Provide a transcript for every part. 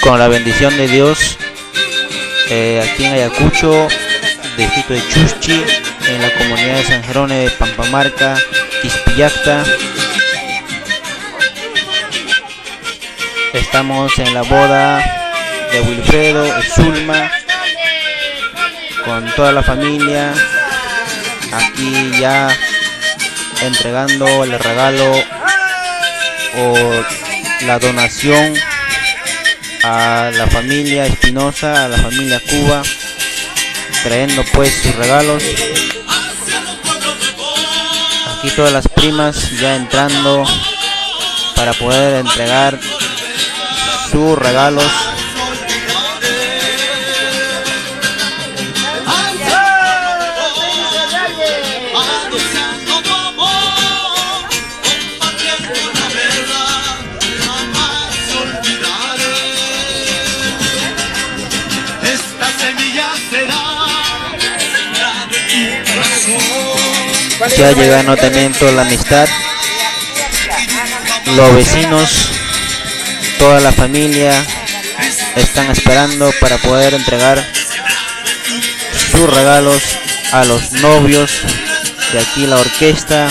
Con la bendición de Dios, aquí en Ayacucho, distrito de Chuschi, en la comunidad de San Jerónimo de Pampamarca, Ispillacta. Estamos en la boda de Wilfredo y Zulma, con toda la familia, aquí ya entregando el regalo o la donación a la familia Espinosa, a la familia Cuba, trayendo pues sus regalos. Aquí todas las primas ya entrando para poder entregar sus regalos. Ya llegando también toda la amistad, los vecinos, toda la familia están esperando para poder entregar sus regalos a los novios. De aquí la orquesta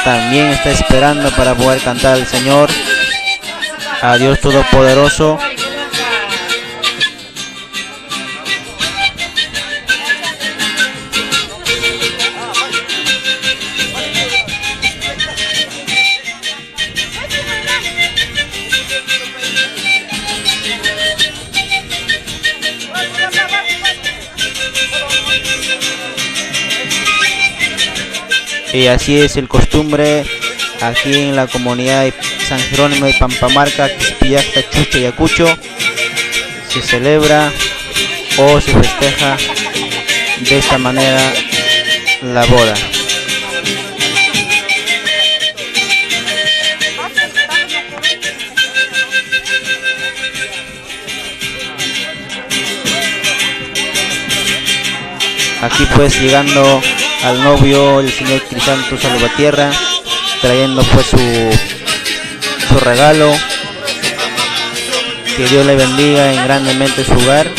también está esperando para poder cantar al Señor, a Dios Todopoderoso. Y así es el costumbre aquí en la comunidad de San Jerónimo de Pampamarca, Ispillacta, Chuschi, Ayacucho. Se celebra o se festeja de esta manera la boda. Aquí pues llegando al novio el señor Crisanto Salvatierra, trayendo pues su regalo. Que Dios le bendiga en grandemente su hogar,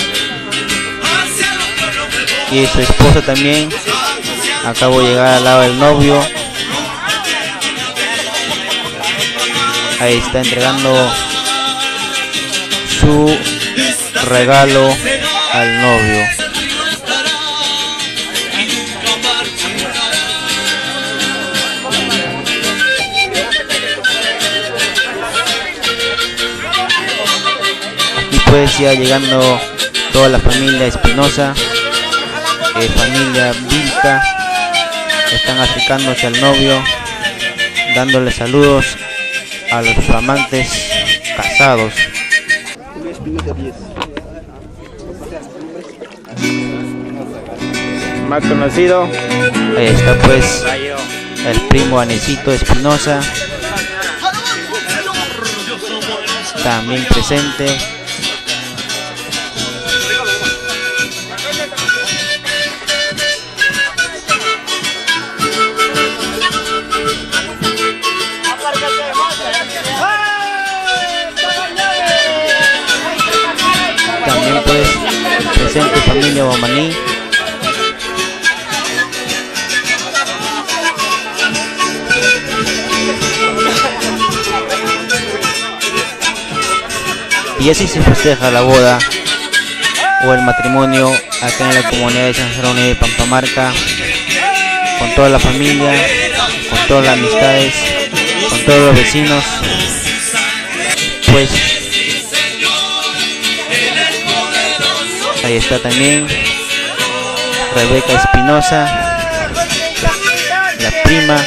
y su esposa también. Acabo de llegar al lado del novio, ahí está entregando su regalo al novio. Pues ya llegando toda la familia Espinosa, familia Vilca, están acercándose al novio, dándole saludos a los amantes casados. Más conocido, ahí está pues el primo Anecito Espinosa, también presente. También pues presente familia Bomaní. Y así se festeja la boda o el matrimonio acá en la comunidad de San Jerónimo de Pampamarca, con toda la familia, con todas las amistades, con todos los vecinos. Pues ahí está también Rebeca Espinosa, la prima,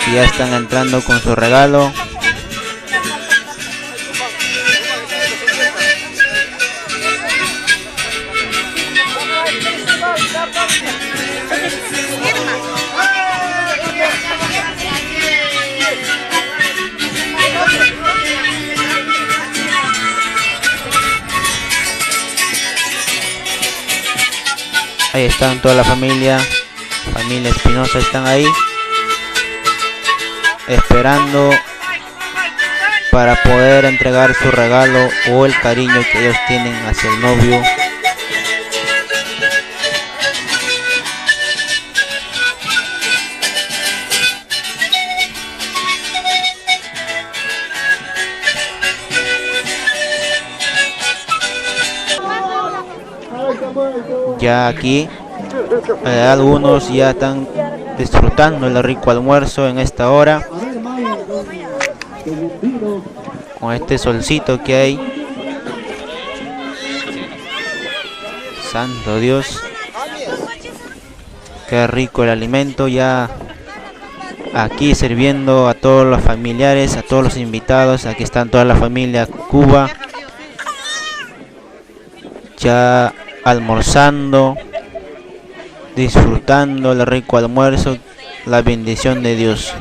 y ya están entrando con su regalo. Ahí están toda la familia Espinosa, están ahí esperando para poder entregar su regalo o el cariño que ellos tienen hacia el novio. Ya aquí algunos ya están disfrutando el rico almuerzo en esta hora, con este solcito que hay. Santo Dios, qué rico el alimento. Ya aquí sirviendo a todos los familiares, a todos los invitados. Aquí están toda la familia Cuba ya almorzando, disfrutando el rico almuerzo, la bendición de Dios.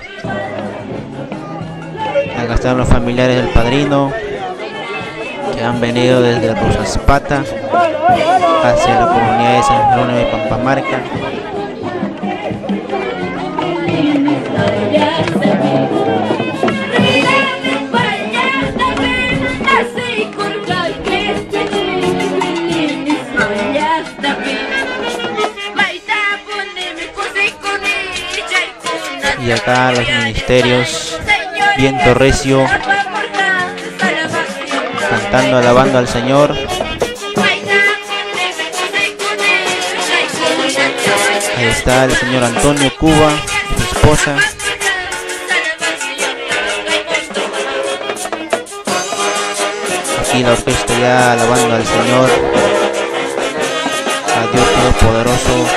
Acá están los familiares del padrino que han venido desde Rosaspata hacia la comunidad de San Jerónimo de Pampamarca. Y acá los ministerios, viento recio, cantando, alabando al Señor. Ahí está el señor Antonio Cuba, su esposa. Aquí la orquesta ya alabando al Señor, a Dios Todopoderoso.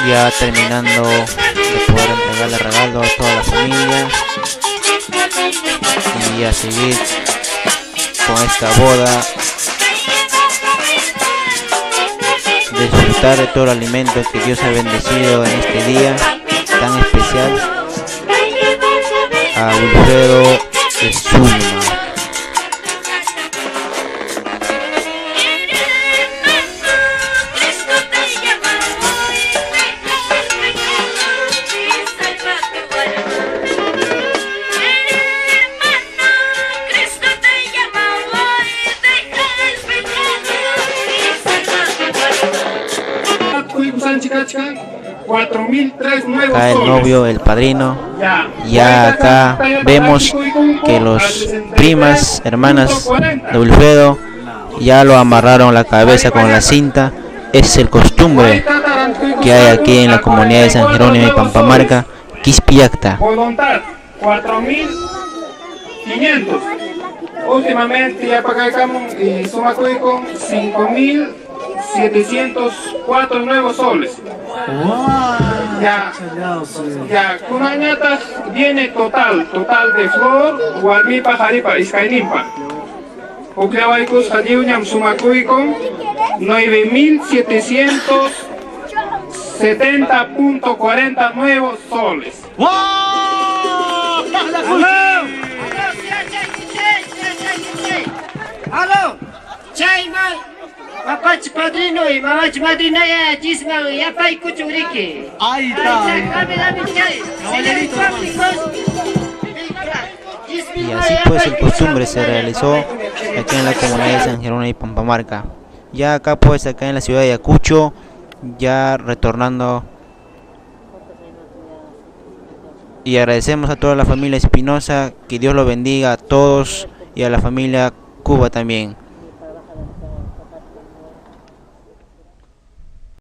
Ya terminando de poder entregarle regalo a toda la familia y a seguir con esta boda, disfrutar de todo el alimento que Dios ha bendecido en este día tan especial a Wilfredo de Zulma. Acá el novio, el padrino. Ya acá vemos que los primas, hermanas de Wilfredo ya lo amarraron la cabeza con la cinta. Es el costumbre que hay aquí en la comunidad de San Jerónimo y Pampamarca, Quispillacta. 4.500. Últimamente ya pagamos Sumacuy con 5.704 nuevos soles. Ya Kunañata viene total de flor, Gualmipa, Jaripa, Izcainimpa. Ucleawaikus, Jadiuñam, Sumacuy con 9.770.40 nuevos soles. ¡Aló! ¡Chayma! Papach padrino y mamach madrina ya chisma ya pay kuchuriki. Ahí está. Y así pues el costumbre se realizó aquí en la comunidad de San Jerónimo y Pampamarca. Ya acá pues acá en la ciudad de Ayacucho, ya retornando. Y agradecemos a toda la familia Espinosa, que Dios lo bendiga a todos y a la familia Cuba también.